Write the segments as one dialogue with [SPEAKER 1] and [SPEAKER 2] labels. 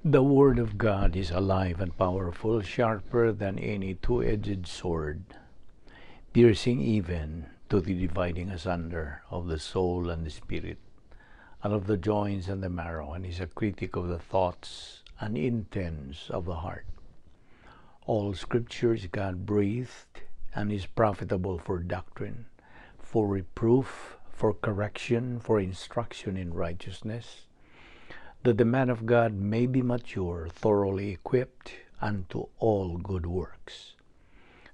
[SPEAKER 1] The Word of God is alive and powerful, sharper than any two-edged sword, piercing even to the dividing asunder of the soul and the spirit, and of the joints and the marrow, and is a critic of the thoughts and intents of the heart. All Scripture is God-breathed and is profitable for doctrine, for reproof, for correction, for instruction in righteousness, that the man of God may be mature, thoroughly equipped unto all good works.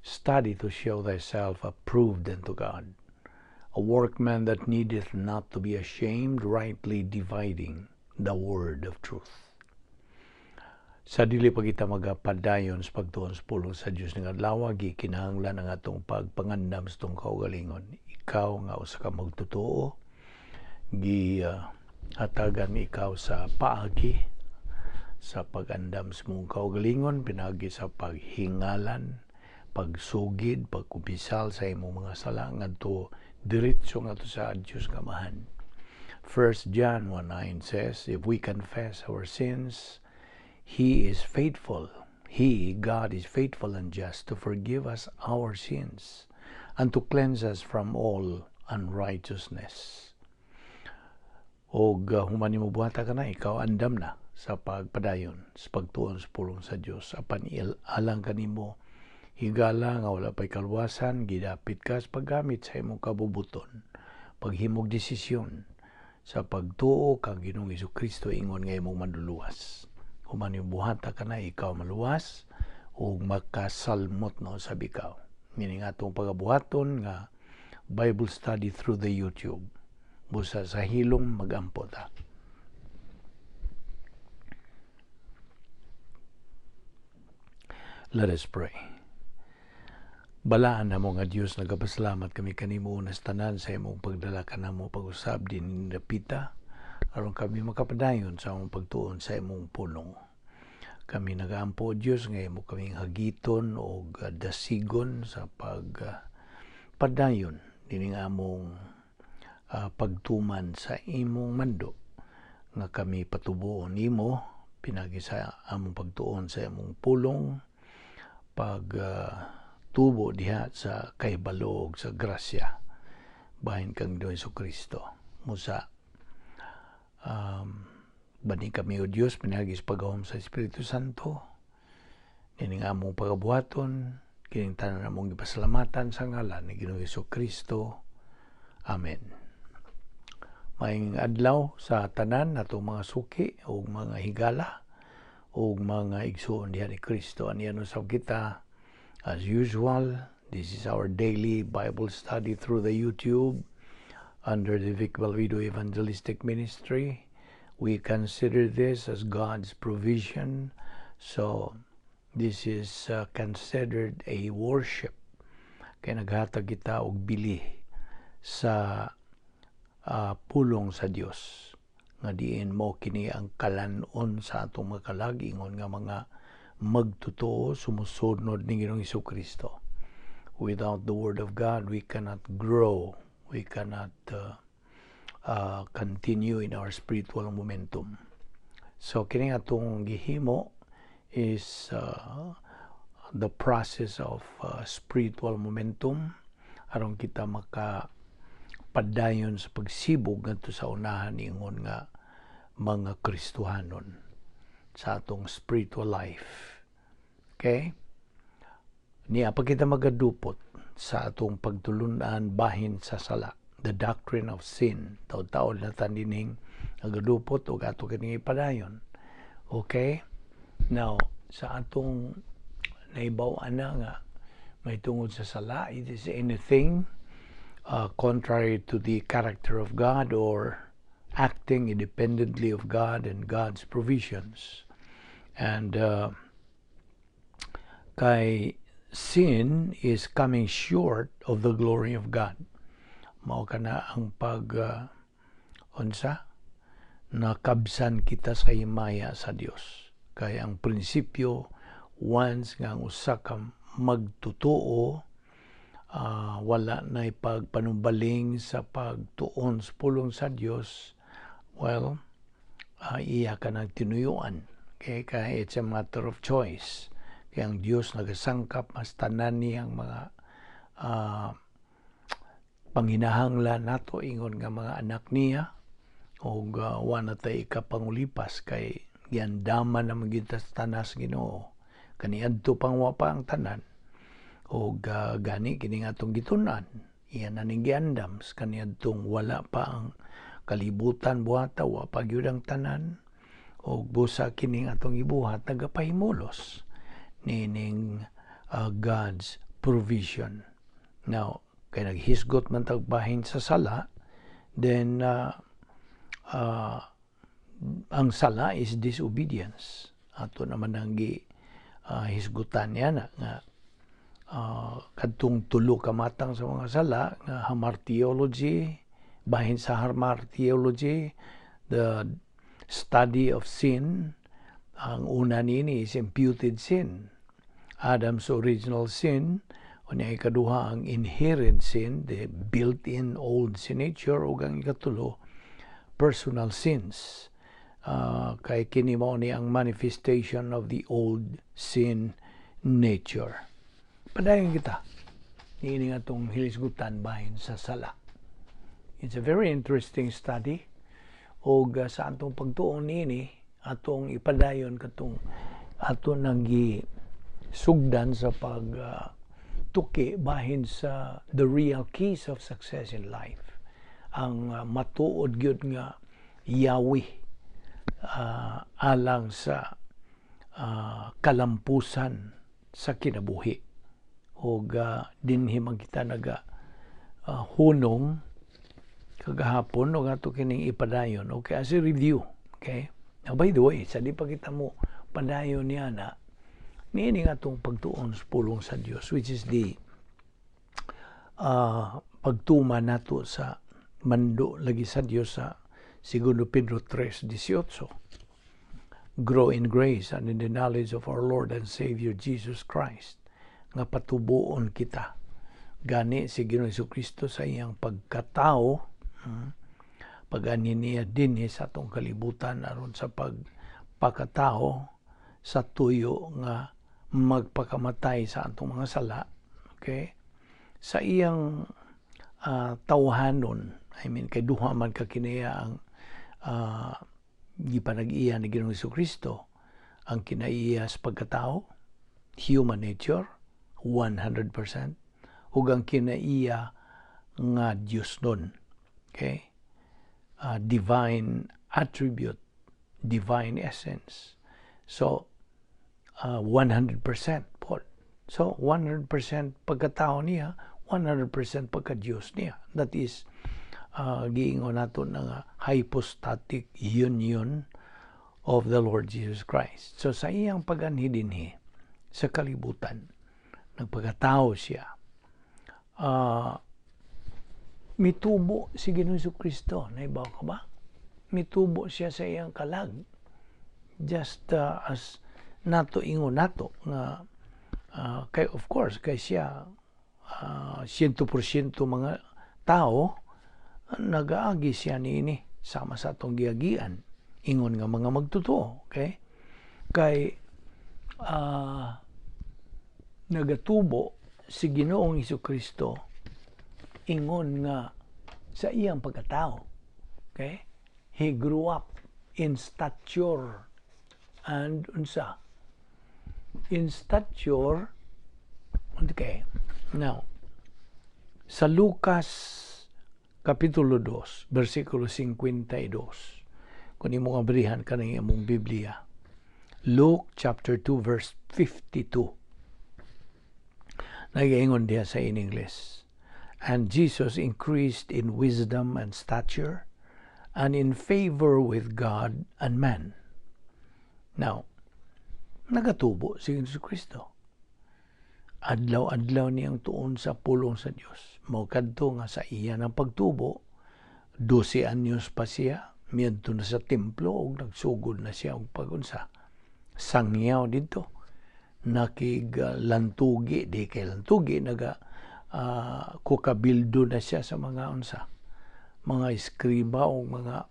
[SPEAKER 1] Study to show thyself approved unto God, a workman that needeth not to be ashamed, rightly dividing the word of truth. Sa dili pa kita magapadayon sa pagtuon sa pulong sa Dios ning adlaw, gikinahanglan ang atong pagpangandam sa tong kaugalingon. Ikaw nga usa ka magtotoo, hatagan ikaw sa paagi sa pag-andam sa mong kaugalingon, pinagi sa paghingalan, pagsugid, pagkupisal sa imong mga sala ngadto diretso ngadto sa Dios nga amahan. 1 John 1:9 says, if we confess our sins, He is faithful. God is faithful and just to forgive us our sins and to cleanse us from all unrighteousness. Og human mo buhata ka na, ikaw andam na sa pagpadayon, sa pagtuon sa pulong sa Dios. Apan alang kanimo higala nga wala pa'y kalwasan, gidapit ka sa paggamit sa imong kabubuton, paghimog desisyon sa pagtuo kang Ginoong Jesucristo ingon nga imong maduluwas. Human yung buhata ka na, ikaw maluwas o makasalmot no sa bikaw. Meaning atong pagabuhaton nga Bible study through the YouTube. Busa sa hilong mag-ampot ha. Let us pray. Balaan na mo nga Diyos, nagapasalamat kami kanimo unas tanan sa imong pagdala ka na mo pag-usab din napita aron kami makapadayon sa among pagtuon sa imong pulong. Kami nagaampo Diyos nga imo kaming hagiton o dasigon sa pagpadayon dining among pagtuman sa imong mando nga kami patubuon nimo pinagi sa among pagtuon sa imong pulong tubo diha sa kahibalo sa grasya bahin kang Ginoong Jesucristo musa bani kami o Diyos pinagis pagawom sa Espiritu Santo kining among pagabuhaton kining tanan among gipasalamatan sa ngalan ni Ginoong Jesucristo. Amen. Maayong adlaw sa tanan natong mga suki o mga higala o mga igsoon diha ni Kristo. Aniyan usab kita as usual. This is our daily Bible study through the YouTube under the Balbido Evangelistic Ministry. We consider this as God's provision. So, this is considered a worship. Kaya naghatag kita og bili sa pulong sa Dios. Nga diin mo kini ang kalanon sa atong mga kalagingon nga mga magtotoo sumusunod ni Ginoong Jesucristo. Without the Word of God, we cannot grow. We cannot continue in our spiritual momentum. So, kini atong gihimo is the process of spiritual momentum aron kita makapadayon sa pagsibog ngadto sa unahan ingon nga mga Kristohanon sa atong spiritual life. Okay? Niya pa kita magadupot sa atong pagtulunan bahin sa sala. The Doctrine of Sin. Taon-taon na tandining nagadupot o ato kining ipadayon. Okay? Now, sa atong naibaw-an na nga may tungod sa sala, it is anything contrary to the character of God or acting independently of God and God's provisions. And kay sin is coming short of the glory of God. Mao kana ang nakabsan kita sa himaya sa Dios. Kaya ang prinsipyo once nga ang usa ka magtotoo wala na pagpanumbaling sa pagtuon sa pulong sa Dios, well, iya ka nagtinuyuan Kaya it's a matter of choice. Kaya ang Diyos nagasangkap mas tanan niyang mga panginahanglan nato ingon nga mga anak niya o wala tayo ikapangulipas kay giandaman na magitas tanas Ginoo. Kaniadto pang wapa ang tanan o gani kini nga atong gitunan. Iyan na ning giandams kaniadtong wala pa ang kalibutan buhata wa pa gyud ang tanan o busa kini nga atong ibuhat nagapahimulos nining God's provision. Now, kay naghisgot man tagbahin sa sala, then ang sala is disobedience. Ato naman ang hisgutan niya na nga kadtong tulo ka matang sa mga sala nga hamartiology, bahin sa hamartiology, the study of sin. Ang una nini is imputed sin. Adam's original sin. O niya ikaduha ang inherent sin, the built-in old sin nature. O ang ikatulo, personal sins. Kay kini mao ni ang manifestation of the old sin nature. Padayon kita. Niini nga itong hilisgutan bahin sa sala. It's a very interesting study. O sa atong pagtuon niini, atong ipadayon katong ato nagi sugdan sa pagtuki bahin sa the real keys of success in life. Ang matuod gyud nga Yahweh alang sa kalampusan sa kinabuhi. O dinhi man kita naga hunong kagahapon o ato kining ipadayon. Okay, as a review. Okay? Now, by the way, sa di pa kita mo padayon niya na niini nga itong pagtuon sa pulong sa Diyos, which is the pagtuma nato sa mando lagi sa Diyos sa 2 Pedro 3:18. Grow in grace and in the knowledge of our Lord and Savior Jesus Christ. Nga patubuon kita. Gani si Ginoong Jesucristo sa iyang pagkatao, pag-ani niya din sa atong kalibutan aron sa pagpakatao sa tuyo nga magpakamatay sa atong mga sala. Okay? Sa iyang tawhanon, kay duha man kakiniya ang gipanag-iya ni Ginoong Jesucristo, ang kinaiya sa pagkatao, human nature, 100%, ug ang kinaiya nga Diyos nun. Okay? Divine attribute, divine essence. So, 100% po. So, 100% pagkatao niya, 100% pagka-Diyos niya. That is, giingon nato ng hypostatic union of the Lord Jesus Christ. So, sa iyang pag-anhi sa kalibutan, nagpagkatao siya, mitubo si Ginoong Jesucristo. Naibaw ka ba? Mitubo siya sa iyang kalag. Just as nato ingon nato nga kay of course kay siya 100% mga tao nagaagi siya niini sama sa atong giagian ingon nga mga magtotoo. Okay? Kay nagatubo si Ginoong Jesucristo ingon nga sa iyang pagkatao. Okay? He grew up in stature and unsa? In stature, okay. Now, sa Lucas Kapitulo 2, versikulo 52, kung imong abrihan ka ng imong Biblia, Luke chapter 2, verse 52, nag-iingon diya sa in English. And Jesus increased in wisdom and stature and in favor with God and man. Now, nagatubo si Jesucristo. Adlaw-adlaw niyang tuon sa pulong sa Diyos. Maukadto nga sa iya ng pagtubo, 12 anyos pa siya, miadto na sa templo, o nagsugod na siya og pagunsa. Sangyaw dito. Nakiglantugi, di kay lantugi, kukabildo na siya sa mga unsa, mga eskriba o mga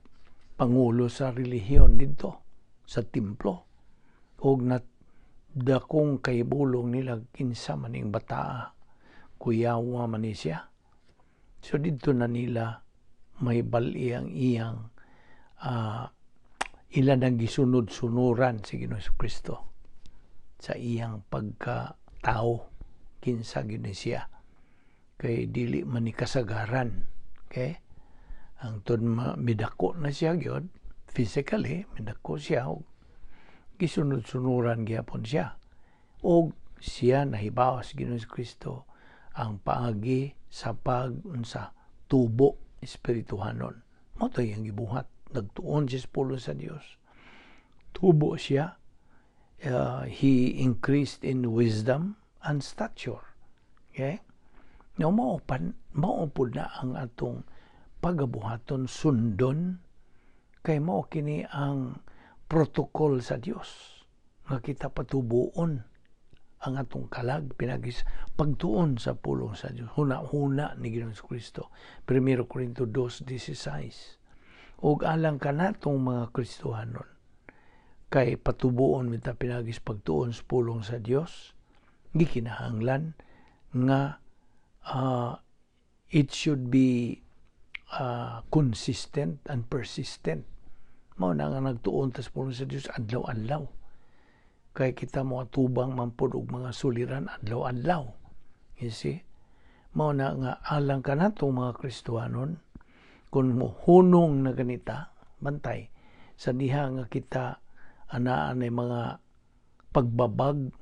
[SPEAKER 1] pangulo sa relihiyon dito sa templo. og dakong kahibulong nila kinsa maning bata kuyawa man ni siya. So dito na nila may bali ang iyang ilan ang gisunod-sunuran si Ginoong Kristo sa iyang pagkatao kinsa gyud ni siya. Kay dili man ni kasagaran. Okay? Ang midako na siya gyud physically, midako siya og gisunod-sunuran gyapon siya. Og siya nahibaw sa Ginoong Kristo ang paagi sa pag-unsa tubo espirituhanon. Mao to yang gibuhat, nagtuon siya sa pulong sa Dios. Tubo siya. He increased in wisdom and stature. Okay? Now, maupod na ang atong pagabuhaton sundon kay mao kini ang protocol sa Dios nga kita patubuon ang atong kalag pinagis pagtuon sa pulong sa Dios. Huna-huna ni Ginoong Kristo. 1 Corinto 2:16. Og alang kanatong mga Kristohanon kay patubuon mita pinagis pagtuon sa pulong sa Dios, gikinahanglan nga it should be consistent and persistent. Mao na nga nagtuon ta sa pulong sa Dios adlaw-adlaw. Kay kita mo atubang mampod og mga suliran adlaw-adlaw. You see? Mao na nga alang kanatong mga Kristohanon kung hunong na ganita, bantay, sa diha nga kita anaan ay mga pagbabag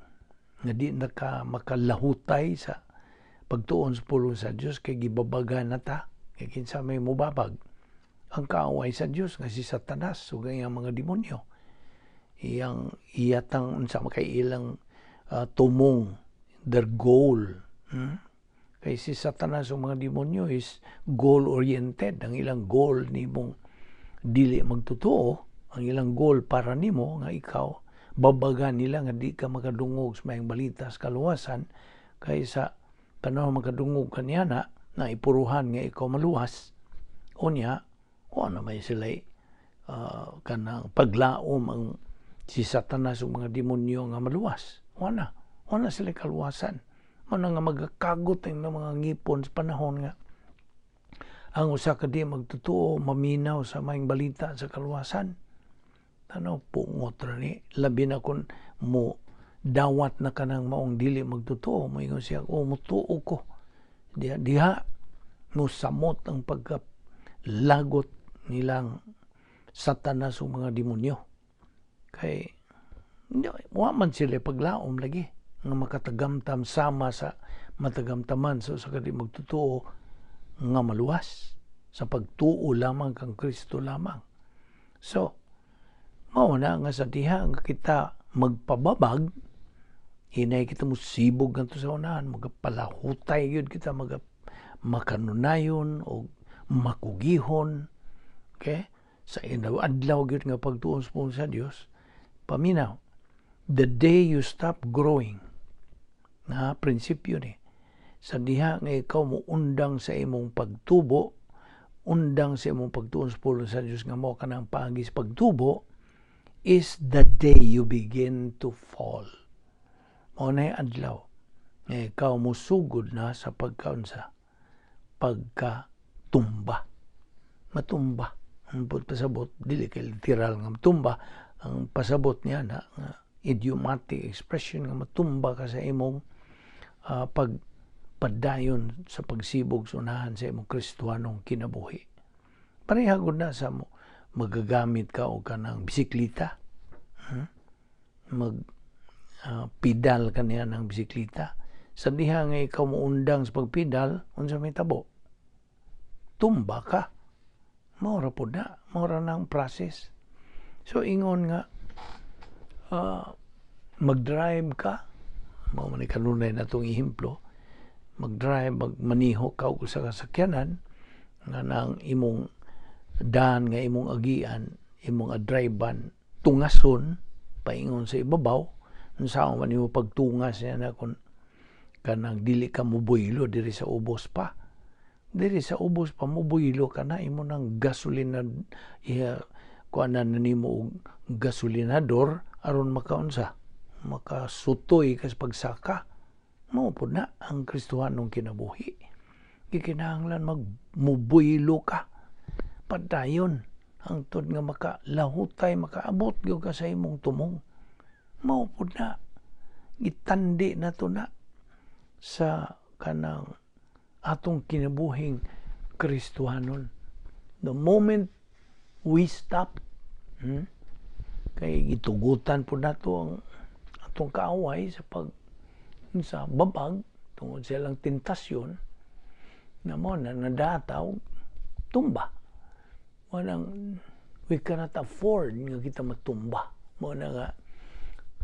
[SPEAKER 1] nga di makalahutay sa pagtuon sa pulong sa Dios kay gibabagan na ta, kay kinsa may mubabag. Ang kaaway sa Dios nga si Satanas ug ang mga demonyo. Iyatang unsa makailang tumong their goal. Kay si Satanas o mga demonyo is goal-oriented. Ang ilang goal nimo dili magtotoo, ang ilang goal para nimo nga ikaw babagan nila nga di ka makadungog sa mayang balita sa kaluwasan kaysa panahon makadungog kaniya na ipuruhan nga ikaw maluwas. Unya, ano may sila kanang paglaom ang si Satanas o mga demonyo nga maluwas. Wala sila kaluwasan. Wala nga magakagot ang mga ngipon sa panahon nga ang usa ka di magtotoo, maminaw sa mayang balita sa kaluwasan. Pungot ra ni. Labi na kung mo dawat na kanang maong dili magtotoo, mo ingon siya, mutuo ko. Diha, mo samot ang pagkalagot nilang Satanas o mga demonyo. Kay wa man sila paglaom lagi nga makatagamtam sama sa matagamtaman sa kadi magtotoo nga maluwas sa pagtuo lamang kang Kristo lamang. So mao na nga sa diha nga kita magpababag, hinay kita musibog ngadto sa unahan, magapalahutay gyud kita makanunayon o makugihon. Okay? Sa adlaw gyud nga pagtuon sa Dios, paminaw, the day you stop growing, na prinsipyo ni, sa diha nga ikaw mo undang sa imong pagtubo, undang sa imong pagtuon sa pulong sa Dios nga mao kanang paagi sa pagtubo, is the day you begin to fall. Mao na adlaw nga ikaw mo sugod na sa pagkaunsa, pagkatumba. Matumba. Ang pasabot, dili kay literal nga matumba, ang pasabot niya na idiomatic expression nga matumba ka sa imong pagpadayon sa pagsibog sunahan sa imong Kristohanong kinabuhi. Parehagod na sa mo magagamit ka o kanang bisikleta. Pidal ka niya ng bisikleta. Sa diha nga ikaw muundang sa pagpidal, unsa may tabo? Tumba ka. Maura po na. Maura na ang process. So, ingon nga, mag-drive ka. Mao man kanunay na itong ihemplo. Mag-drive, magmaniho ka o sa kasakyanan nga nang imong daan nga imong agian, imong adrivean, tungason, paingon sa ibabaw, unsa man imo pagtungas niya na kung kanang dili ka mubuylo diri sa ubos pa. Diri sa ubos pa mubuylo ka na, imo ng gasolina, kuanan na nimo og gasolinador aron makasutoy kas pagsaka. Mao pud na ang Kristohanong kinabuhi. Gikinahanglan magmubuylo ka. Padayon hangtod nga makalahutay, makaabot gyud ka sa imong tumong. Mao pud na gitandi na to na sa kanang atong kinabuhing Kristohanon. The moment we stop, kay gitugutan po na to ang atong kaaway sa babag tungod sa ilang tentasyon na mo na nadataw tumba. We cannot afford nga kita matumba. Mo na nga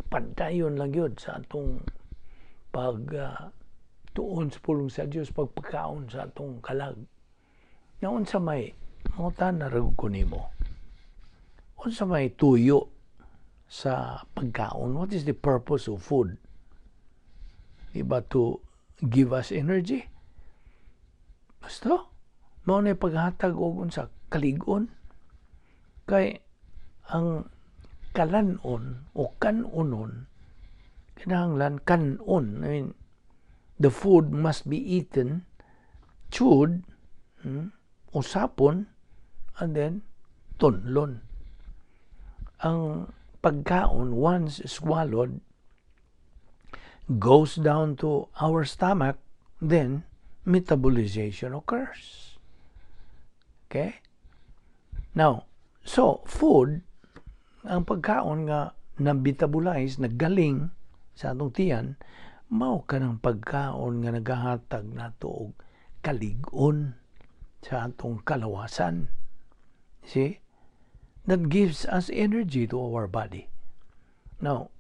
[SPEAKER 1] padayon lang yun sa atong tuon sa pulong sa Dios, pagpakaon sa atong kalag. Na unsa may mangutan na rag ko nimo. Unsa may tuyo sa pagkaon? What is the purpose of food? Iba to give us energy? Basta, mao na paghatag og unsa kaligon. Kay ang kalanon o kanunon, kinahanglan kanon. I mean, the food must be eaten, chewed, usapon, and then tunlon. Ang pagkaon, once swallowed, goes down to our stomach, then metabolization occurs. Okay? Now, so food, ang pagkaon nga na-metabolize, nagaling sa atong tiyan, mao ka ng pagkaon nga nagahatag nato og kaligon sa atong kalawasan. See? That gives us energy to our body. Now,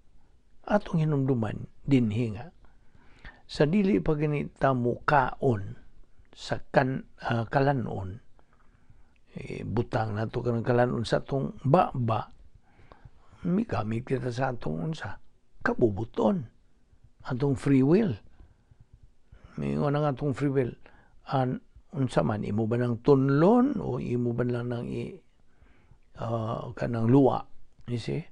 [SPEAKER 1] atong hinumduman dinhi nga sa dili pa ganita mo kaon sa kalanon, butang nato kanang kalanon sa atong baba, migamit kita sa atong unsa kabubuton, atong free will. Mingon ang atong free will, unsa man, imo ba ng tunlon o imo ba lang ng kanang luwa, you see?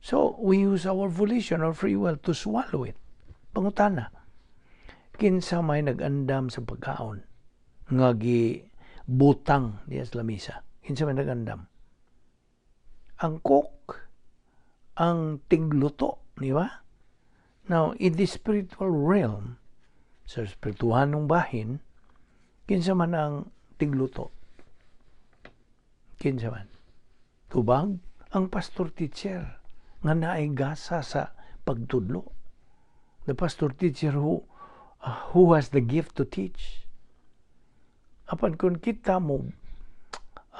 [SPEAKER 1] So, we use our volition or free will to swallow it. Pangutana, kinsa may nag-andam sa pagkaon nga butang diya sa lamisa? Kinsa may nag-andam? Ang cook, ang tigluto, di ba? Now, in the spiritual realm, sa spirituhanong bahin, kinsa man ang tigluto? Kinsa man? Tubag? Ang pastor teacher nga naay gasa sa pagtudlo. The pastor teacher who has the gift to teach. Apan kung kita mo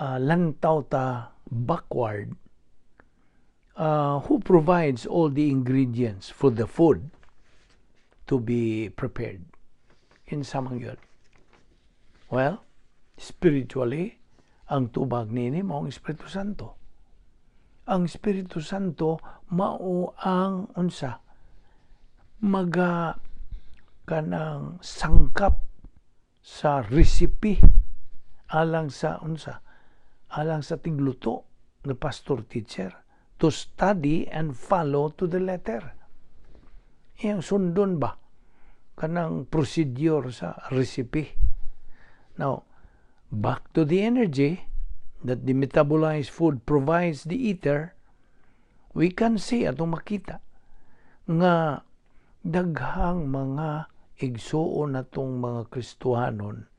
[SPEAKER 1] lantaw ta backward, who provides all the ingredients for the food to be prepared? Kinsa man yun? Well, spiritually, ang tubag nini mao ang Espiritu Santo. Ang Espiritu Santo mao ang unsa kanang sangkap sa recipe alang sa tigluto ng pastor teacher to study and follow to the letter. Iyang sundon ba kanang procedure sa recipe. Now, back to the energy that the metabolized food provides the eater, we can see atong makita nga daghang mga igsuon natong mga Kristohanon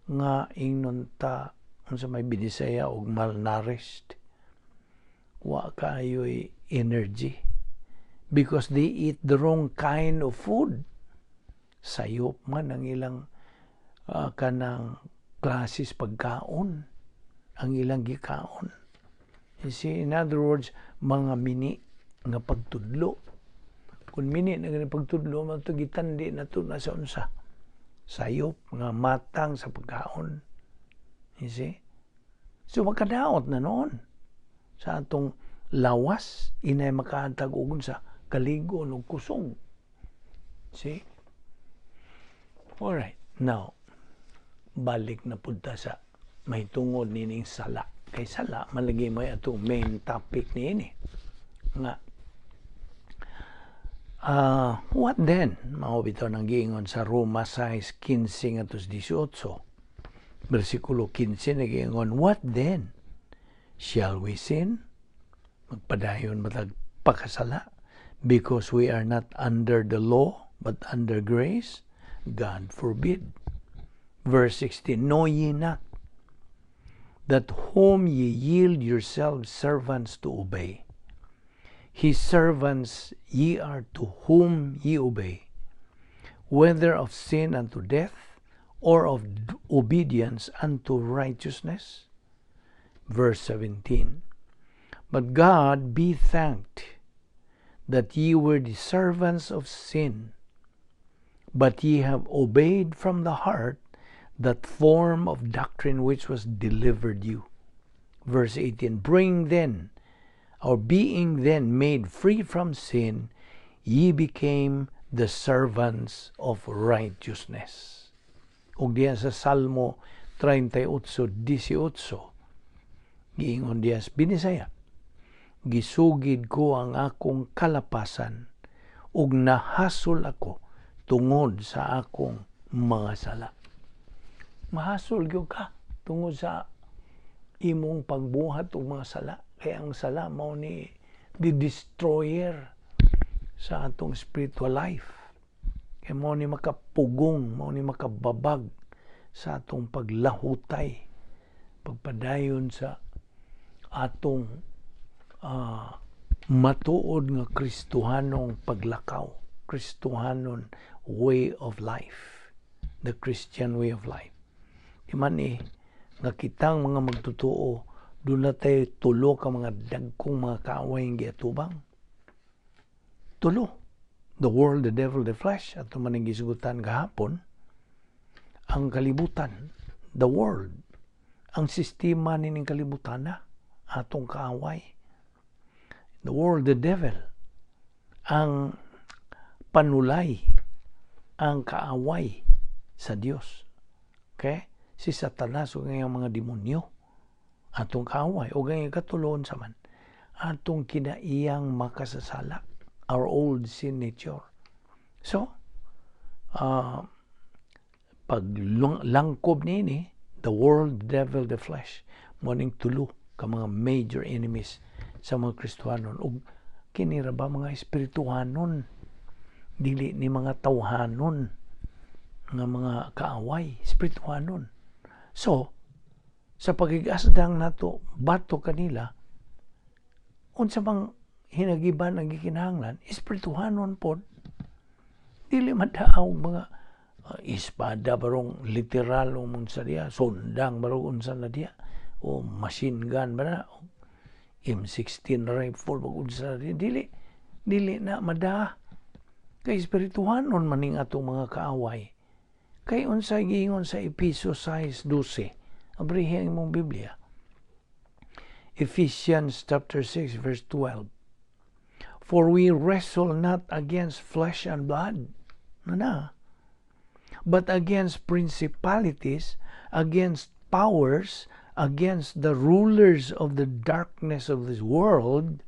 [SPEAKER 1] nga ingnon ta unsa may binisaya og malnourished. Wa kaayoy energy because they eat the wrong kind of food. Sayop man ang ilang kanang klases pagkaon, ang ilang gikaon. You see, in other words, mga mini nga pagtudlo. Kung mini na ganang pagtudlo, matugitandi na ito na sa unsa. Sayop, nga matang sa pagkaon. You see? So, makadaot na noon sa atong lawas, inay makaantag ugon sa kaligon o kusong. See? Alright. Now, balik na punta sa may tungod nining sala. Kay sala, malagay mo atong main topic niini. Nga, What then? Mao bitaw nang giingon sa Roma 6:15-18. Versikulo 15 nagiingon, what then? Shall we sin? Magpadayon matag pakasala because we are not under the law but under grace? God forbid. Verse 16, know ye not that whom ye yield yourselves servants to obey, his servants ye are to whom ye obey, whether of sin unto death, or of obedience unto righteousness? Verse 17, but God be thanked that ye were the servants of sin, but ye have obeyed from the heart that form of doctrine which was delivered you. Verse 18, being then made free from sin, ye became the servants of righteousness. Ug diya sa Salmo 38:18, giingon diya sa Binisaya, gisugid ko ang akong kalapasan ug nahasol ako tungod sa akong mga sala. Mahasol gyud ka tungod sa imong pagbuhat og mga sala. Kaya ang sala mao ni the destroyer sa atong spiritual life. Kaya mao ni makapugong, mao ni makababag sa atong paglahutay, pagpadayon sa atong matuod nga Kristohanong paglakaw, Kristohanon way of life, the Christian way of life. Iman nga kitang mga magtutuo, doon na tayo tulo ka mga dagkong mga kaaway ang giatubang. Tulo. The world, the devil, the flesh. At maning gisugutan kahapon, ang kalibutan, the world, ang sistema nining kalibutan na, atong kaaway. The world, the devil, ang panulay, ang kaaway sa Dios. Okay? Si Satanas o ngayong mga demonyo, atong kaaway, o ngayong katulon sa man, atong kinaiyang makasasala, our old sin nature. So, pag langkob nini, the world, the devil, the flesh, morning tulo ka mga major enemies sa mga Kristohanon. O kinira ba mga espirituhanon, dili ni mga tawhanon, nga mga kaaway, espirituhanon. So, sa pagigasdang nato bato kanila, unsa bang hinagiban ang gikinahanglan, espirituhanon pod, dili madaaw mga espada barong literal o unsa diya, sondang barong unsa na diya, o machine gun ba na, M16 rifle bag unsa na diya, dili na madaa. Kay espirituhanon maning atong mga kaaway. Kay unsa giingon sa Efesos 6:12, abrihin mong Biblia. Ephesians chapter 6 verse 12. For we wrestle not against flesh and blood, but against principalities, against powers, against the rulers of the darkness of this world,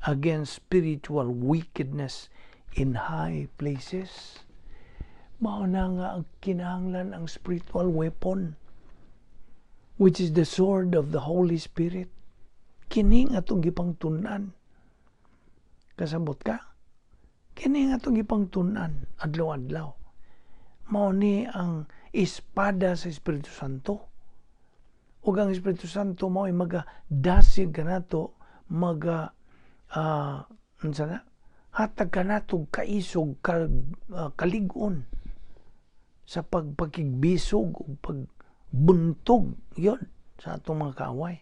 [SPEAKER 1] against spiritual wickedness in high places. Mao na nga ang kinahanglan ang spiritual weapon, which is the sword of the Holy Spirit. Kining atong gipangtun-an. Kasabot ka? Kining atong gipangtun-an adlaw-adlaw. Mao ni ang espada sa Espiritu Santo. Ug ang Espiritu Santo mao ay magadasig kanato, hatag kanato kaisog kalig-on sa pagpakigbisog o pagbuntog yon sa atong mga kaaway.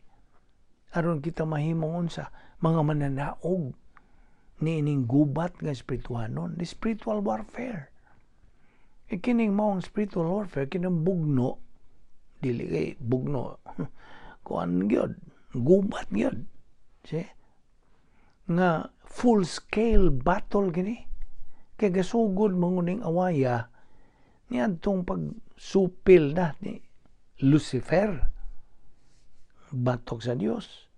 [SPEAKER 1] Aron kita mahimong unsa mga mananaog ni ining gubat nga espirituhanon, the spiritual warfare. Kining mao ang spiritual warfare, kinang bugno, dili kay bugno kuan gyud, gubat gyud. See? Nga full scale battle gini. Kay gasugod manguning awaya ni adtong pagsupil na ni Lucifer, batok sa Dios.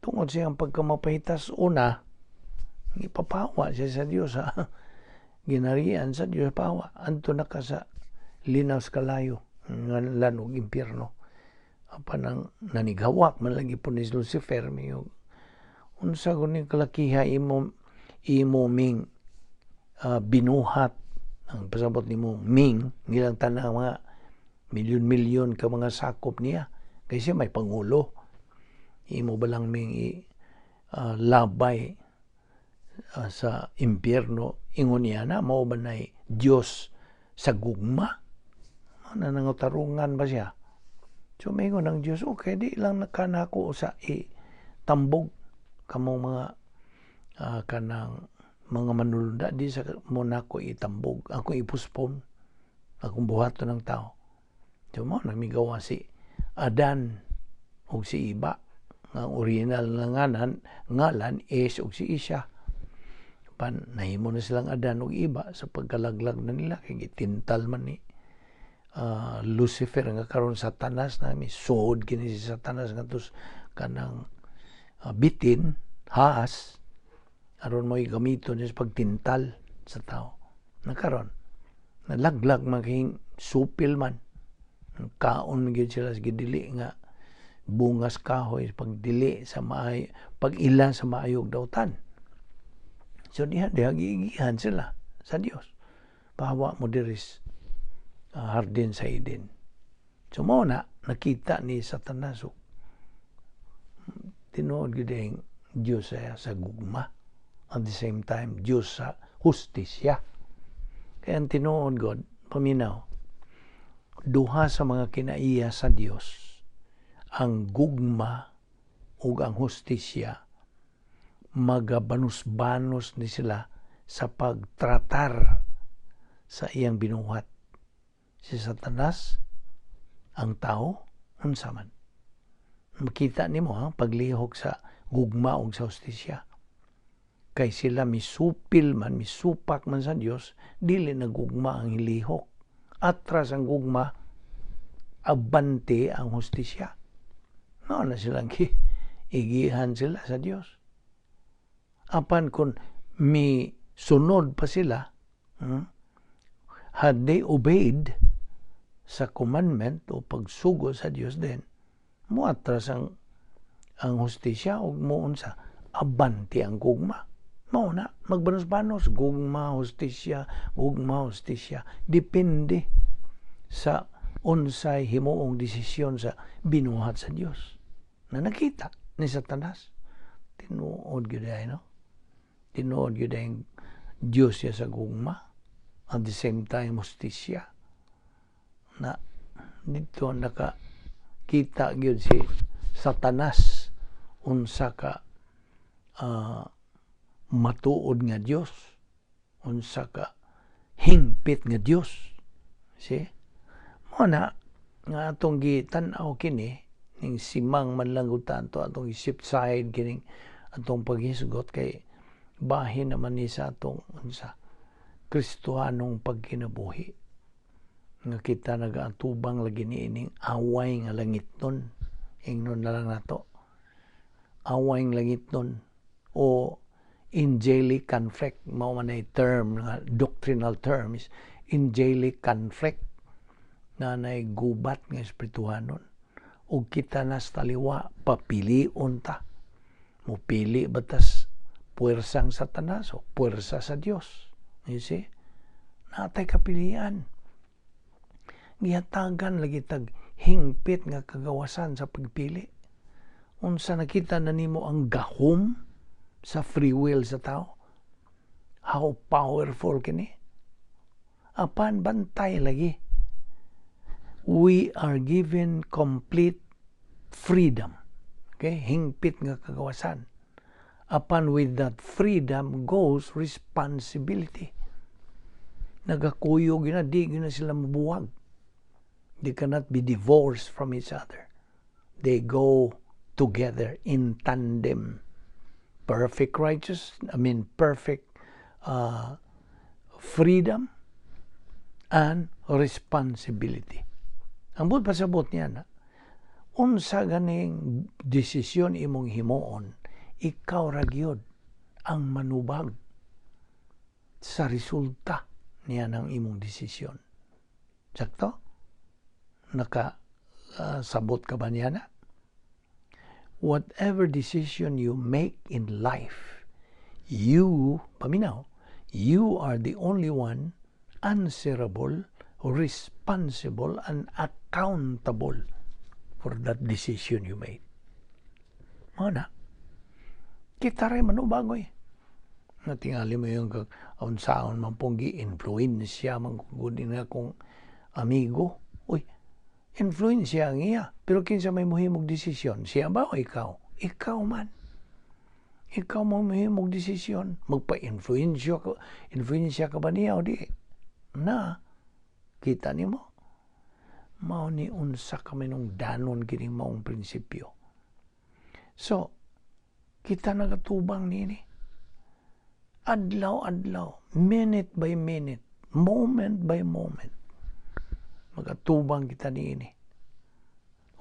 [SPEAKER 1] Tungod siyang pagkamapahitas una, ipapawa siya sa Dios ginarian sa Dios pawa anto na ka sa linaw sa kalayo nga lanog impyerno. Apan ang nanigawak man lagi po ni Lucifer miyo unsa guni kalakiha imo ming binuhat ang pasabot nimo ming nilang tanang mga milyon-milyon ka mga sakop niya kasi may pangulo imo balang ming labay sa impyerno ingon niya na mao ba nay Dios sa gugma na nangutarungan ba siya so maingon ng Dios okay di lang nakanako sa tambog kamong mga kanang mga manulunda di sa mo nako itambog ako ipuspon akong buhaton ng tao so mo namigawa si Adan ug si Iba nga original nga ngalan is ug si Isya pan nahimo na silang Adan ug Iba sa pagkalaglag na nila kay gitintal man ni Lucifer nga karon Satanas na misud kini si Satanas nga tus kanang bitin haas aron mo gamiton niya sa pagtintal sa tao nakaron nalaglag maging supil man kaon gyud sila sa gidili nga bungas kahoy pagdili sa pag-ila sa maayog dawtan so diha gigihan sila sa Dios pahawa mo diris hardin sa Eden so mo na nakita ni Satanas tinuod gyud ang Dios sa gugma at the same time Dios sa hustisya kaya ang tinuod God paminaw duha sa mga kinaiya sa Dios ang gugma ug ang hustisya magabanus-banos ni sila sa pagtratar sa iyang binuhat si Satanas ang tao unsa man makita nimo paglihok sa gugma ug sa hustisya kay sila misupil man misupak man sa Dios dili nagugma ang hilihok atras ang gugma abante ang hustisya no na silang igihan sila sa Dios apan kun mi sunod pa sila had they obeyed sa commandment o pagsugo sa Dios din mo atras ang hustisya ug mo unsa abante ang gugma mao na magbanos-banos gugma hustisya depende sa unsay himuong desisyon sa binuhat sa Dios na nakita ni Satanas tinuod gyud ay no tinuod gyud ang Dios siya sa gugma at the same time hustisya na dito nakakita gyud si Satanas unsa ka matuod nga Dios unsa ka hingpit nga Dios mo na nga atong gitan-aw kini ning simang man lang tanto atong isip side kining atong paghisgot kay bahin naman ni sa atong unsa Kristohanong pagkinabuhi nga kita nagaatubang lagi niining away nga langitnon ingnon na lang nato away nga langitnon o angelic conflict mao man ay term nga doctrinal terms angelic conflict na nay gubat nga espirituhanon ug kita nas taliwa papilion ta mupili batas puwersang Satanas o puwersa sa Dios you see natay kapilian gihatagan lagi tag hingpit nga kagawasan sa pagpili unsa nakita na nimo ang gahom sa free will sa tao how powerful kini apan bantay lagi we are given complete freedom okay hingpit nga kagawasan apan with that freedom goes responsibility nagakuyog na di na sila mabuwag they cannot be divorced from each other they go together in tandem perfect perfect freedom and responsibility. Ang buot pasabot niya na, unsa ganing desisyon imong himuon, ikaw ra gyud ang manubag. sa resulta niya ng imong desisyon. Sakto? Sabot ka ba niya na? Whatever decision you make in life, you are the only one answerable, responsible, and accountable for that decision you made. Mana? Kita rin manubagoy. Natingali mo yung kaunsaon man pong gi-influensya man kugudin nga kung amigo. Uy, influensya ang iya. Pero kinsa may muhimog desisyon? Siya ba o ikaw? Ikaw man. Ikaw mo muhimog desisyon. Magpa-influensya ka ba niya o di? Na, kita ni mo. Mao ni unsa kami nung danon kining maong prinsipyo. So, kita nagatubang nini. Adlaw-adlaw, minute by minute, moment by moment. Magatubang kita nini.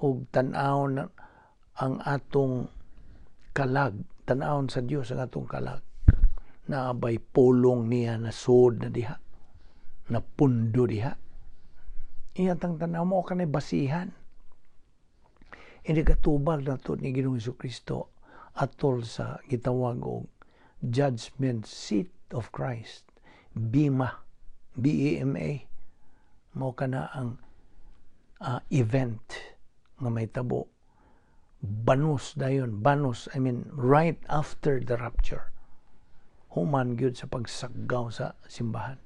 [SPEAKER 1] Og tan-awon ang atong kalag, tan-awon sa Dios ang atong kalag. Naabay pulong niya na sod na diha, na pundo diha. Iyatang tanaw mo kanay basihan. Hindi katubag na ito ni Ginoong Jesucristo atol sa gitawag og judgment seat of Christ. BEMA. B-E-M-A. Mo ka na ang event nga may tabo. Banus dayon. Banus, right after the rapture. Human gyud sa pagsaggaw sa simbahan.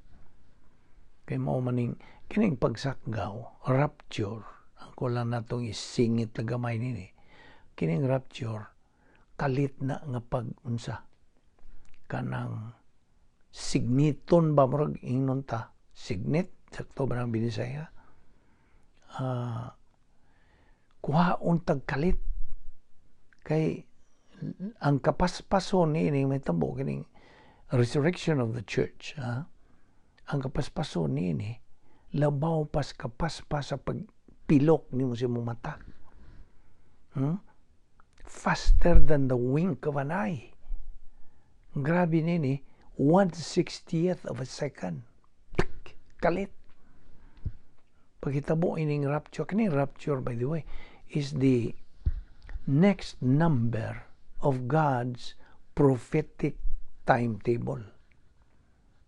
[SPEAKER 1] Kay mao maning kining pagsakgaw, rapture, ang kulang natong isingit na gamay nini. Kining rapture, kalit na nga pag-unsa. Kanang signiton ba murag ingnon ta? Signet, sakto ba ng Binisaya? Kuhaon tag kalit. Kay ang kapaspason ni may tabo kining resurrection of the church. Ang kapaspason ni labaw pas kapaspas sa pagpilok ni mo sa mong mata. Faster than the wink of an eye. Grabe nini, 1/60th of a second. Kalit. Pagkitabo ining rapture, kining rapture by the way, is the next number of God's prophetic timetable.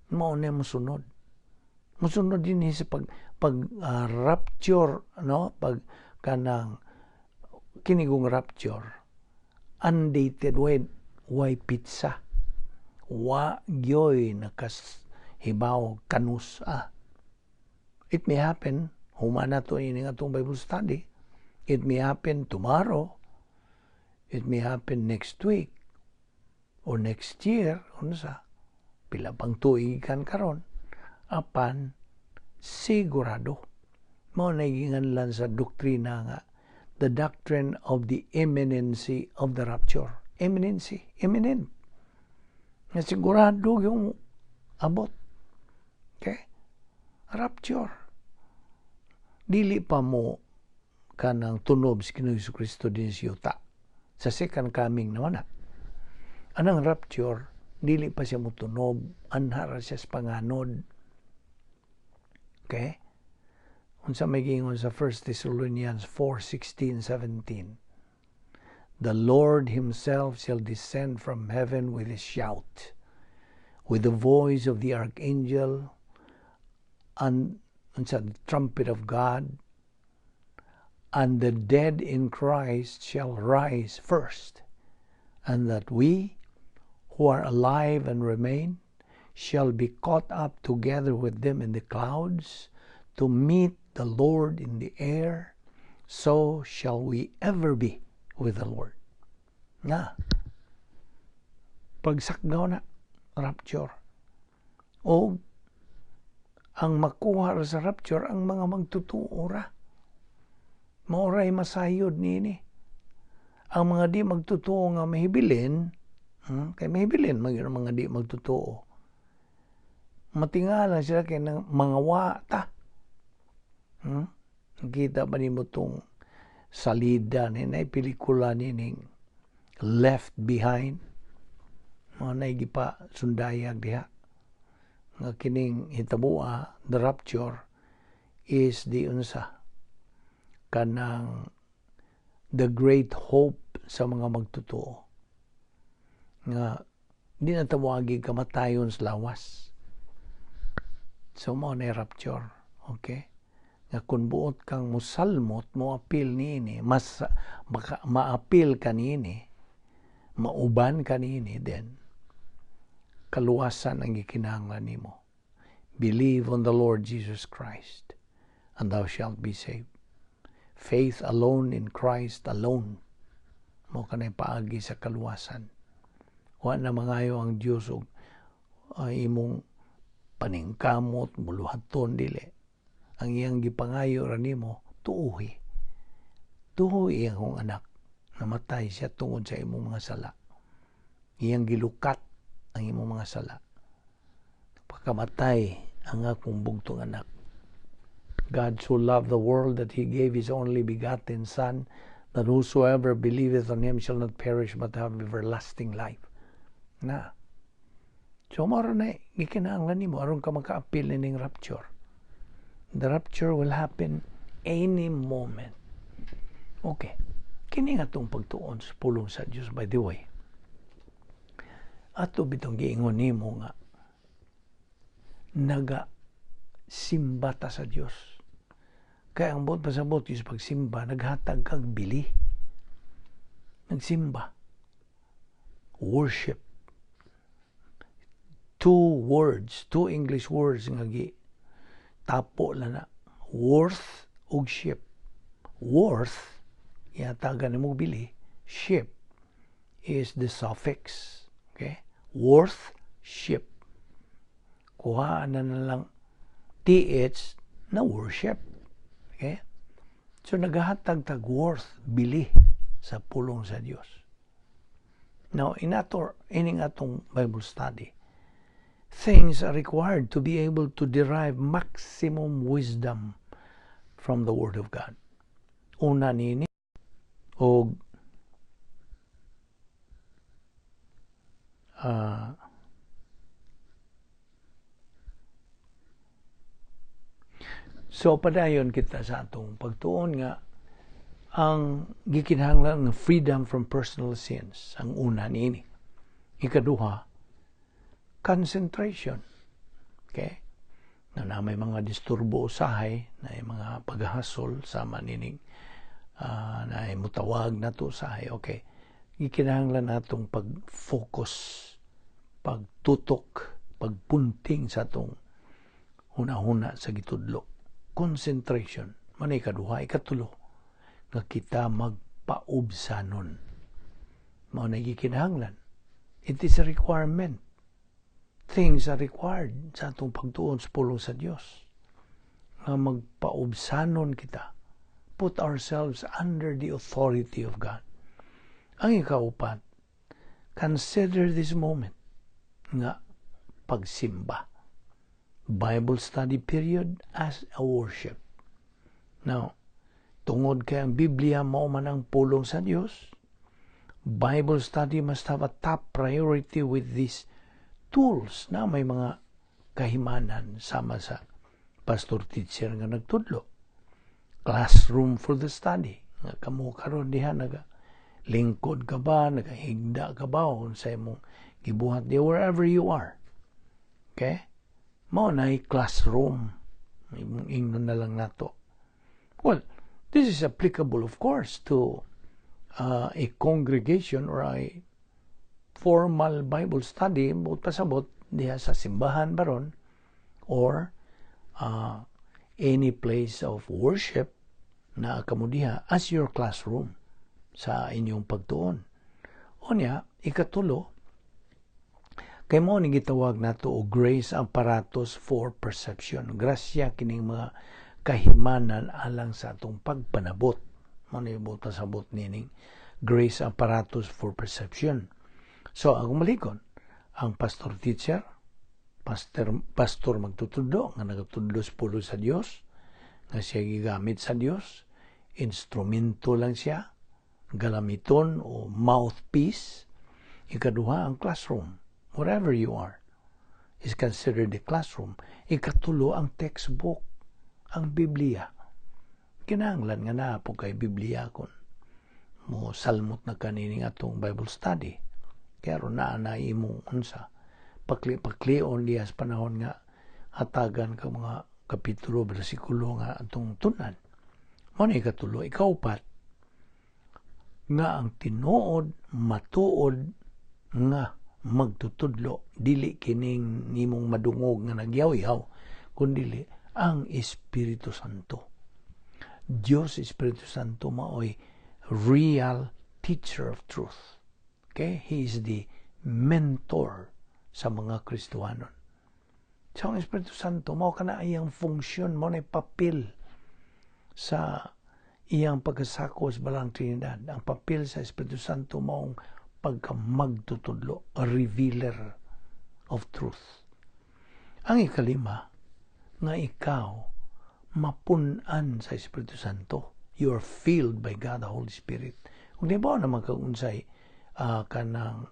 [SPEAKER 1] Mao na musunod. Musunod din sa rapture, no? Pag kanang kinigong rapture, undated way pizza. Wa gyoy nakashibaw kanus. It may happen, humana to ini nga itong Bible study. It may happen tomorrow. It may happen next week. Or next year. Unsa? Pila pang tuigan karon. Apan, sigurado. Mao nagingan lang sa doktrina nga. The doctrine of the imminency of the rapture. Imminency. Imminent. Na sigurado yung abot. Okay? Rapture. Dili pa mo kanang tunob si Ginoong Jesucristo din si yuta. Sa second coming naman na. Anang rapture, dili pa siya mo tunob, anhara siya sa panganod. Okay? Unsa may gingon sa 1 Thessalonians 4:16-17. The Lord himself shall descend from heaven with a shout, with the voice of the archangel, and the trumpet of God, and the dead in Christ shall rise first, and that we who are alive and remain shall be caught up together with them in the clouds to meet the Lord in the air. So shall we ever be with the Lord. Na, pagsakgaw na, rapture. O, ang makuha sa rapture, ang mga magtutuo ra. Mauray masayod nini. Ang mga di magtutuo nga mahibilin, kay mahibilin mga di magtutuo. Matingala sila kay mga wata. Kita ba ni mo itong salida na pelikula nining Left Behind? Mga naigipa sundayag diha. nga kining hitabua, the rapture is di unsa kanang the great hope sa mga magtotoo nga di na tawagi kamatayon sa lawas. So mo na rapture, okay? Nga kung buot kang musalmot, mo apil niini, mas maapil ka niini, mauban ka niini, then kaluwasan ang gikinahanglan nimo. Believe on the Lord Jesus Christ, and thou shalt be saved. Faith alone in Christ alone mo kanay paagi sa kaluwasan. Wa na mangayo ang Dios og imong paningkamot, muluhaton dili. Ang iyang gipangayo ra nimo tuuhi. Tuuhi ang anak, namatay siya tungod sa imong mga sala. Iyang gilukat ang imong mga sala. Pagkamatay ang akong bugtong anak. God so loved the world that He gave His only begotten Son, that whosoever believeth on Him shall not perish but have everlasting life. Na. So maro na gikinahanglan nimo aron ka makaapil ning rapture. The rapture will happen any moment. Okay. Kini nga itong pagtuon sa pulong sa Diyos, by the way. Ato bitong giingon nimo nga simba ta sa Diyos. Kaya ang buot pasabot yung pagsimba, naghatag kag bili. Nagsimba. Worship. Two English words nga tapo lang na. Worth ug ship. Worth, yatagan mo bili. Ship is the suffix. Okay? Worth, ship. Kuhaan na lang TH na worship. Okay? So naghahatag tag worth, bili sa pulong sa Dios. Now, ining atong Bible study, things are required to be able to derive maximum wisdom from the Word of God. Una nini, o so padayon kita sa atong pagtuon nga ang gikinahanglan ng freedom from personal sins. Ang una nini. Ikaduha, concentration. Okay? Na may mga disturbo usahay, na mga paghahasol sa manining na mutawag na to usahay. Okay. Gikinahanglan natong pag-focus, pagtutok, pagpunting sa atong una-una sa gitudlo. Concentration. Manay kaduha, ikatulo, nga kita magpaubsanon. Mao na gikinahanglan. It is a requirement. Things are required sa atong pagtuon sa pulong sa Dios. Nga magpaubsanon kita. Put ourselves under the authority of God. Ang ikaupat, consider this moment nga pagsimba. Bible study period as a worship. Now, tungod kay ang Biblia mao man ang pulong sa Dios, Bible study must have a top priority with these tools na may mga kahimanan sama sa pastor-teacher nga nagtudlo. Classroom for the study. Nga kamo karon diha lingkod ka ba, nagahigda ka ba, o sa imong gibuhat di wherever you are. Okay? Mao na classroom. Ingnon na lang nato. Well, this is applicable, of course, to a congregation or a formal Bible study, buot pasabot diha sa simbahan baron, or any place of worship na kamo diha as your classroom sa inyong pagtuon. Unya, ikatulo, kay mo ni gitawag nato og grace apparatus for perception. Grasya kining mga kahimanan alang sa atong pagpanabot. Mao ni buta sabot nining grace apparatus for perception. So, ang malikon, ang pastor teacher, pastor magtutudlo nga nagatudlo sa pulo sa Dios, nga siya gigamit sa Dios, instrumento lang siya, galamiton o mouthpiece. Ikaduha ang classroom, wherever you are. is considered the classroom. Ikatulo ang textbook, ang Biblia. Kinahanglan nga na po kay Biblia kon mo salmot na kanining atong Bible study. Kaya ron na imong unsa pakli-paklion diya sa panahon nga hatagan ka mga kapitulo, bersikulo nga atong tunan. Mao ni ikatulo. Ikaupat, nga ang tinuod, matuod, nga magtutudlo, dili kining nimong madungog nga nagyaw-yaw, kundili ang Espiritu Santo. Diyos, Espiritu Santo, maoy real teacher of truth. Okay? He is the mentor sa mga Kristiyanon. So, ang Espiritu Santo, mao kana iyang funksyon, mao na papel sa iyang pagkasako sa Balang Trinidad. Ang papel sa Espiritu Santo maong pagkamagtutudlo, a revealer of truth. Ang ikalima, nga ikaw mapunan sa Espiritu Santo. You are filled by God the Holy Spirit. Kung di ba naman kang unsay kanang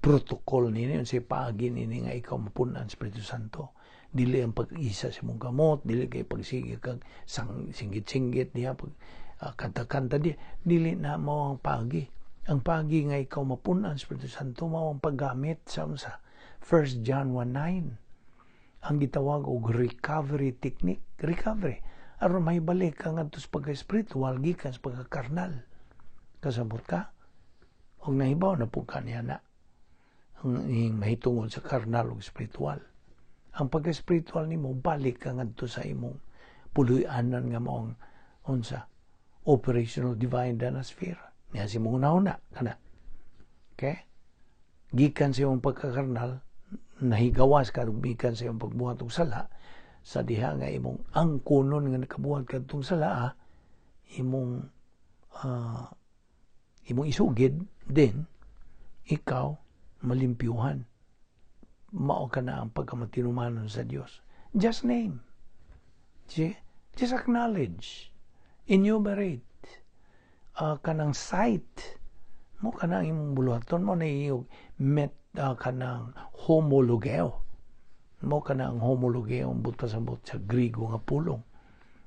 [SPEAKER 1] protocol nini, unsay paagi nini nga ikaw mapunan sa Espiritu Santo. Dili ang pag-isa sa mong gamot, dili kay pagsige kag singgit-singgit diha pag kanta-kanta dili na mao ang pagi. Ang pagi nga ikaw mapunan sa Espiritu Santo mao ang paggamit sa 1 John 1:9. Ang gitawag og recovery technique, recovery aron may balik ka ngadto sa pagka-spiritual gikan sa pagka-karnal. Kasabot ka? Og nahibaw na pud kaniya na ang mahitungod sa karnal ug spiritual. Ang pagka-spiritual nimo balik ka ngadto sa imong puloy-anan nga maong unsa operational divine dynasty. Niya si mong una kana. Okay? Gikan sa imong pagka-karnal, nahigawas ka gikan sa imong pagbuhat og sala, sa diha nga imong angkunon nga nakabuhat kadtong sala, imong isugid din ikaw malimpyuhan. Mao ka na ang pagkamatinumanon sa Dios. Just name. Just acknowledge. Enumerate. Kanang sight. Mo kanang imong buluhaton mo na iyong kanang homologeo. Mo kanang homologeo ang butas-ambot sa Grigo nga pulong.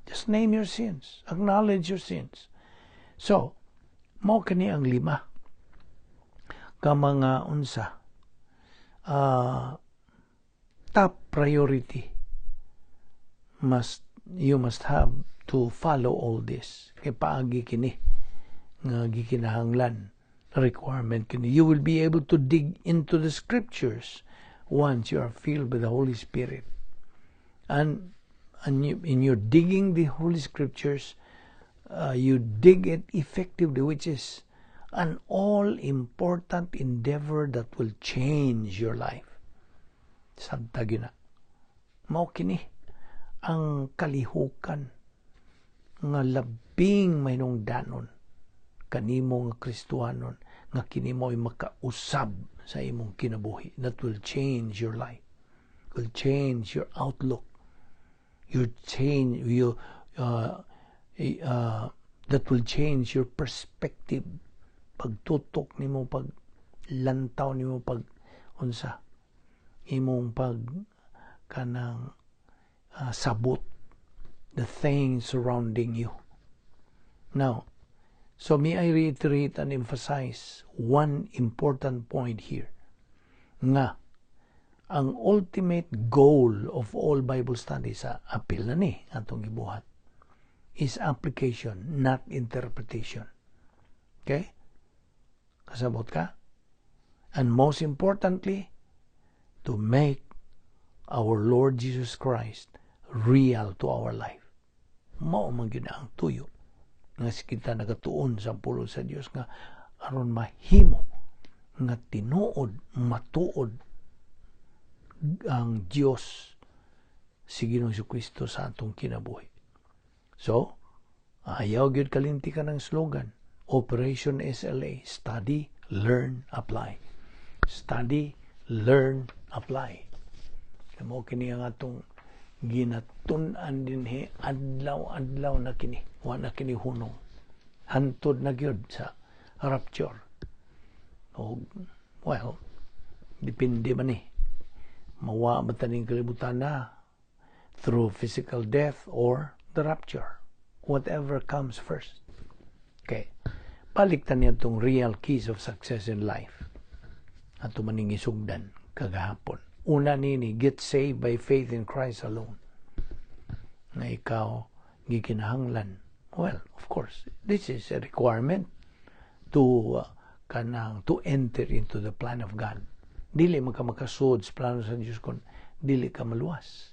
[SPEAKER 1] Just name your sins. Acknowledge your sins. So, mo kani ang lima ka mga unsa top priority you must have to follow all this. Kay paagi kini nga gikinahanglan requirement kini. You will be able to dig into the scriptures once you are filled with the Holy Spirit. And in your digging the Holy Scriptures, you dig it effectively, which is an all-important endeavor that will change your life. Sabta gina. Mao kini ang kalihukan nga labing mahinungdanon kanimo nga Kristiyanon nga kini mo'y makausab sa imong kinabuhi. That will change your life. Will change your outlook. That will change your perspective. Pagtutok nimo, paglantaw nimo, unsa imong kanang sabot the things surrounding you. Now, so may I reiterate and emphasize one important point here, nga ang ultimate goal of all Bible studies, sa apil na ni atong gibuhat, is application, not interpretation. Okay? Kasabot ka? And most importantly, to make our Lord Jesus Christ real to our life. Mao man gyud ang tuyo nga kita nagatuon sa pulo sa Dios nga aron mahimo nga tinuod, matuod ang Dios si Ginoong Jesucristo sa atong kinabuhi. So, ayaw gyud kalinti ka ng slogan. Operation SLA, study, learn, apply. Study, learn, apply. Kamo kini ang atong ginatun-an dinhi adlaw-adlaw na kini. Wa na kini hunong. Hantod na gyud sa rapture. Well, Depende man mawa ba taning kalibutan na through physical death or the rapture. Whatever comes first. Okay. Balik ta niya itong real keys of success in life. At maning isugdan kagahapon. Una nini, get saved by faith in Christ alone. Na ikaw gikinahanglan. Well, of course, this is a requirement to enter into the plan of God. Dili makasud sa plano sa Diyos kung dili ka maluwas.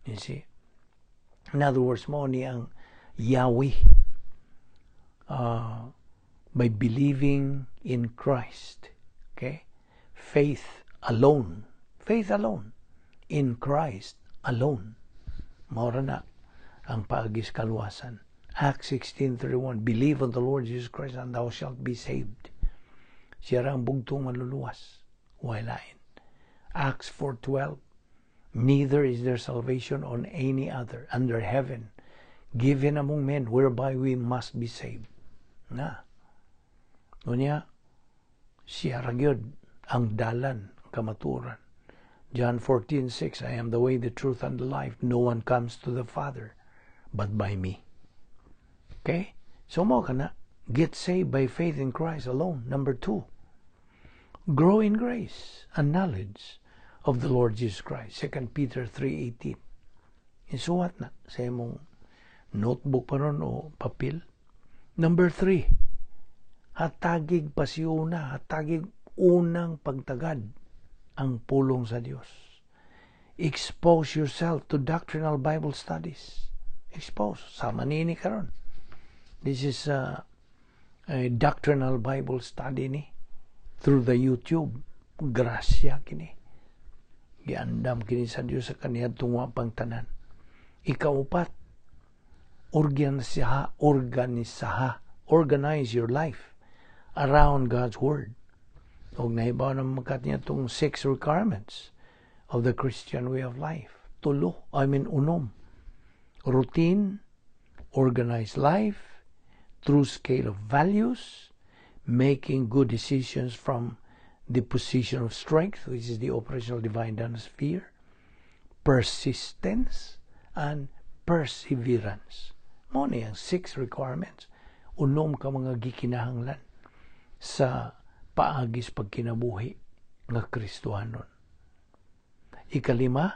[SPEAKER 1] You see? In other words, mo ni ang Yahweh by believing in Christ. Okay? Faith alone. Faith alone. In Christ alone. Maura na ang paagis kaluwasan. Acts 16:31, believe on the Lord Jesus Christ and thou shalt be saved. Siya ang bugtong maluluwas. Walain. Acts 4:12, neither is there salvation on any other under heaven given among men whereby we must be saved. Na. Unya, siya ragyod ang dalan, kamaturan. John 14:6, I am the way, the truth, and the life. No one comes to the Father but by me. Okay? So mo ka na, get saved by faith in Christ alone. Number 2, grow in grace and knowledge of the Lord Jesus Christ. 2 Peter 3:18. Isuwat na sa imong notebook pa ron o papel. Number 3, hatagig pasiuna, hatagig unang pagtagad ang pulong sa Diyos. Expose yourself to doctrinal Bible studies. Expose. Sama nini karon. This is a doctrinal Bible study ni through the YouTube. Grasya kini. Giandam kini sa Diyos sa kaniya tungwa pang tanan. Ikaupat, organize your life around God's Word. Og nahibaw na makat niya itong 6 requirements of the Christian way of life. Unom. Routine, organized life, true scale of values, making good decisions from the position of strength, which is the operational divine sphere, persistence, and perseverance. Mo na yung 6 requirements. Unom ka mga gikinahanglan sa paagis pagkinabuhi nga Kristohanon. Ikalima,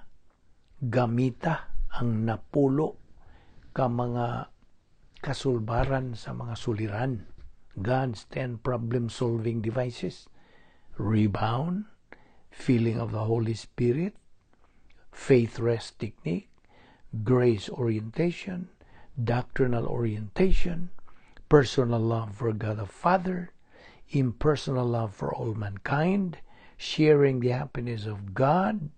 [SPEAKER 1] gamita ang napulo ka mga kasulbaran sa mga suliran. God's 10 problem-solving devices. Rebound, feeling of the Holy Spirit, faith rest technique, grace orientation, doctrinal orientation, personal love for God the Father, impersonal love for all mankind, sharing the happiness of God,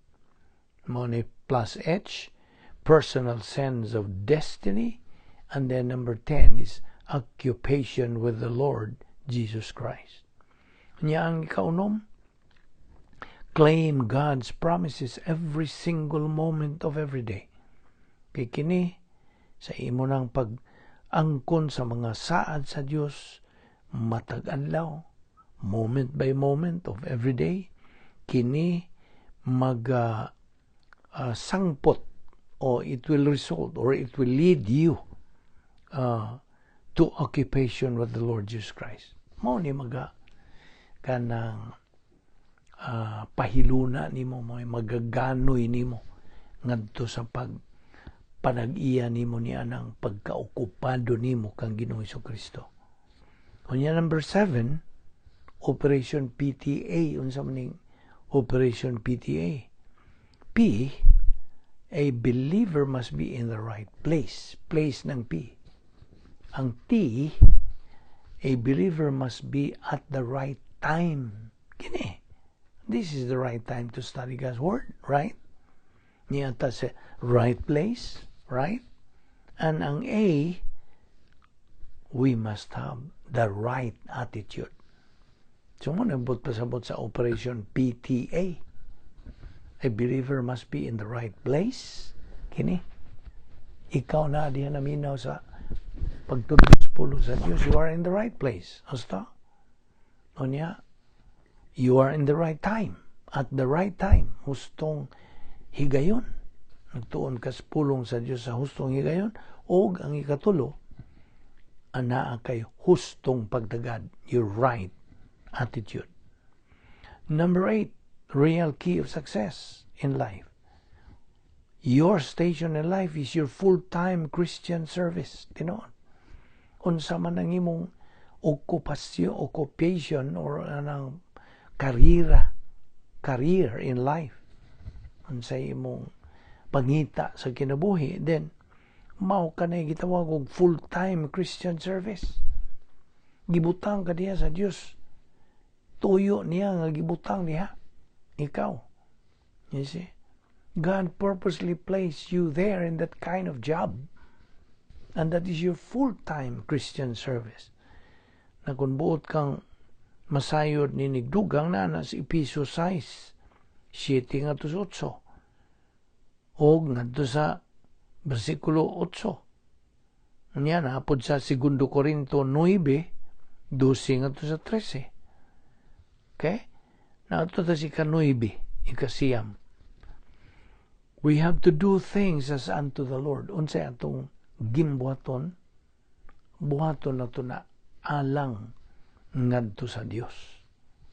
[SPEAKER 1] money plus H, personal sense of destiny, and then number 10 is occupation with the Lord Jesus Christ. Nya ang ikaunom, claim God's promises every single moment of every day. Kini sa imo nang pag-angkon sa mga saad sa Dios matag-adlaw, moment by moment of every day, kini sangpot o it will result or it will lead you to occupation with the Lord Jesus Christ. Mao ni kanang pahiluna nimo, magaganoy nimo ngadto sa panag-iya nimo ni anang pagkaokupado nimo kang Ginoong Hesukristo. Unya number 7, Operation PTA. Unsa maning Operation PTA? P, a believer must be in the right place. Place ng P. Ang T, a believer must be at the right time. Kini. This is the right time to study God's Word, right? Niyata sa right place, right? And ang A, we must have the right attitude. So mo nabot pasabot sa Operation PTA. A believer must be in the right place. Kini. Ikaw na diyan naminaw sa pagtudlos pulo sa Diyos. You are in the right place. Hasta? Onya, you are in the right time. at the right time, hustong higayon. Nagtuon kas pulong sa Dios sa hustong higayon, o ang ikatulo, anaa kay hustong pagdagad, your right attitude. Number 8, real key of success in life. Your station in life is your full-time Christian service. Tinoon. Unsa man ang imong occupation or anang career in life. Unsa imong pangita sa kinabuhi, then mao ka na gitawag og full-time Christian service. Gibutang ka diha sa Dios. Tuyo niya nga gibutang diha. Ikaw. You see? God purposely placed you there in that kind of job. And that is your full-time Christian service. Na kung buot kang masayod ni nigdugang na sa Episo 6, 7 nga to 8. O nga to sa versikulo 8. Niya na apod sa 2 Corinto 9, 12 nga to sa 13. Okay? Na ito ta si ka-9, ikasiyam. We have to do things as unto the Lord. Unsay atong gimbuhaton, buhaton na to na alang ngadto sa Dios.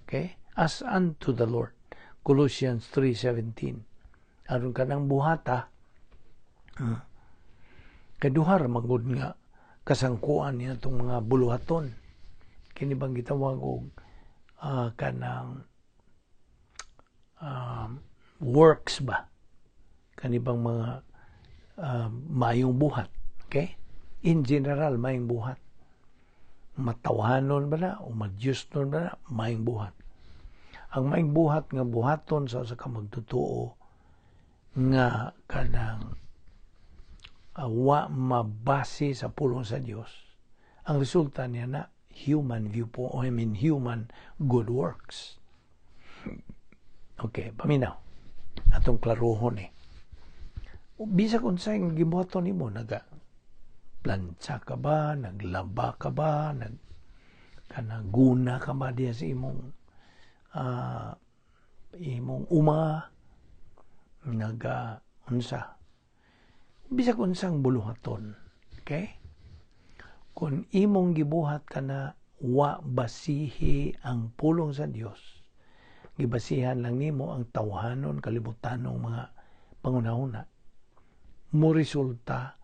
[SPEAKER 1] Okay? As unto the Lord. Colossians 3:17. Aron kanang buhata, kaduhar magud nga kasangkuan niya itong mga buluhaton. Kini bang gitawag og kanang works ba? Kanibang mga mayong buhat. Okay? In general, mayong buhat. Matawhanon ba na o madyusnon ba na, mayong buhat. Ang mayong buhat nga buhaton sa ka magtutuo nga kanang wa mabase sa pulong sa Dios. Ang resulta niya na human viewpoint, human good works. Okay, paminaw. Atong klaruhon Bisa kung saan gibuhaton nimo, nagplantsa ka ba, naglaba ka ba, kanaguna ka ba diya sa imong uma, unsa. Bisa kung saan buluhaton. Okay? Kung imong gibuhat ka na wa basihi ang pulong sa Dios, gibasihan lang nimo ang tawhanon, kalibutanong mga pangunahuna, mo resulta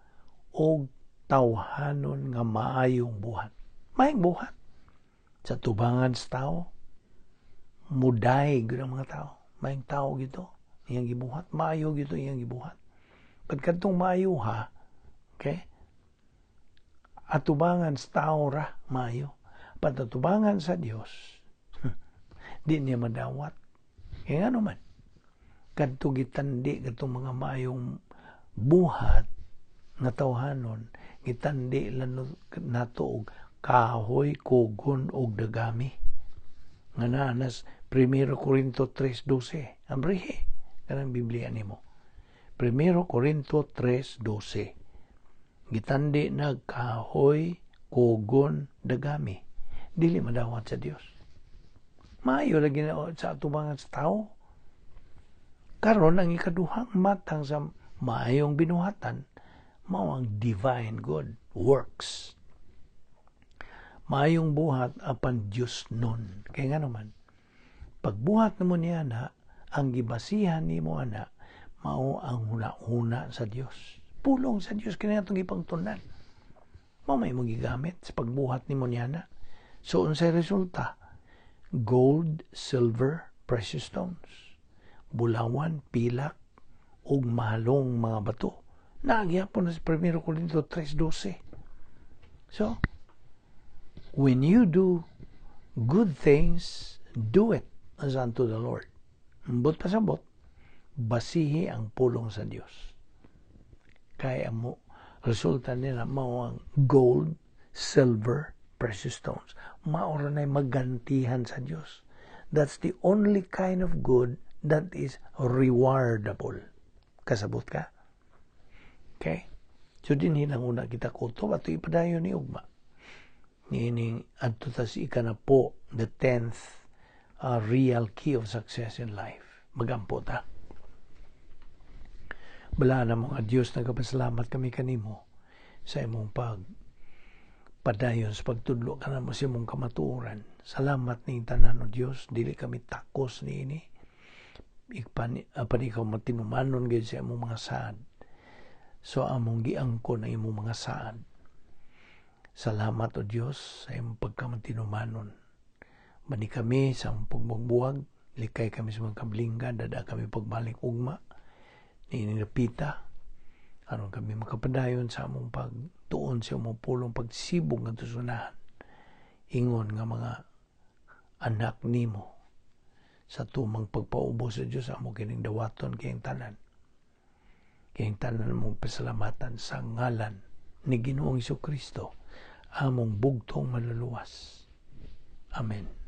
[SPEAKER 1] og tawhanon nga maayong buhat. Maayong buhat. Sa tubangan sa tao, muday gud ang mga tao. Maayong tao gito, iyang gibuhat. Maayo gito iyang gibuhat. Pagkadtong maayo ha, okay? Atubangan sa tao ra, maayo. Patatubangan sa Dios, di niya madawat. Kaya nga naman, kadto gitandi katong mga maayong buhat nga tawhanon, gitandi lan nato og kahoy, kugon og dagami. Nga nanas 1 Corinto 3:12. Ambrihe kanang Biblia nimo. 1 Corinto 3:12. Gitandi na kahoy, kugon, dagami. Dili madawat sa Dios. Maayo lagi na sa atubangan sa tao. Karon ang ikaduhang matang sa maayong binuhatan, mao ang divine good works. Maayong buhat apan Dios nun. Kaya nga naman, pagbuhat mo niya na, ang gibasihan ni mo ana, mao ang huna-huna sa Dios. Pulong sa Dios, kaya nga itong ipangtunan. Mao may mong gigamit sa pagbuhat ni mo niya na. So, unsay resulta? Gold, silver, precious stones, bulawan, pilak, ug mahalong mga bato. Nagyapon na sa 1 Corinto 3:12. So, when you do good things, do it as unto the Lord. Ambot pasabot, basihi ang pulong sa Dios. Kaya mo, resulta nila mao ang gold, silver, precious stones. Maura na'y magantihan sa Dios. That's the only kind of good that is rewardable. Kasabot ka? Okay? So, din hinang una kita kuto, ato ipadayon ni Ugma. Nining, adto ta si ikana po, the 10th a real key of success in life. Magampo ta. Bala na mga Diyos, nagapasalamat kami kanimo sa imong padayon sa pagtudlo ka na mo sa imong kamatuoran. Salamat ning tanan o Diyos, dili kami takos niini. Apan ikaw matinumanon gayud sa imong mga saad. So among giangkon ang imong mga saad. Salamat o Diyos sa imong pagkamatinumanon. Bani kami sa among pagbubuwag, likay kami sa mga kablingga, dada kami pagbalik ugma, ninilapita, aron kami makapadayon sa among pagtuon sa among pulong pagsibog nga tusunahan. Ingon nga mga anak nimo sa tumang pagpaubo sa Diyos, amo kining dawaton kayong tanan. Kayong tanan mong pasalamatan sa ngalan ni Ginoong Jesucristo, among bugtong maluluwas. Amen.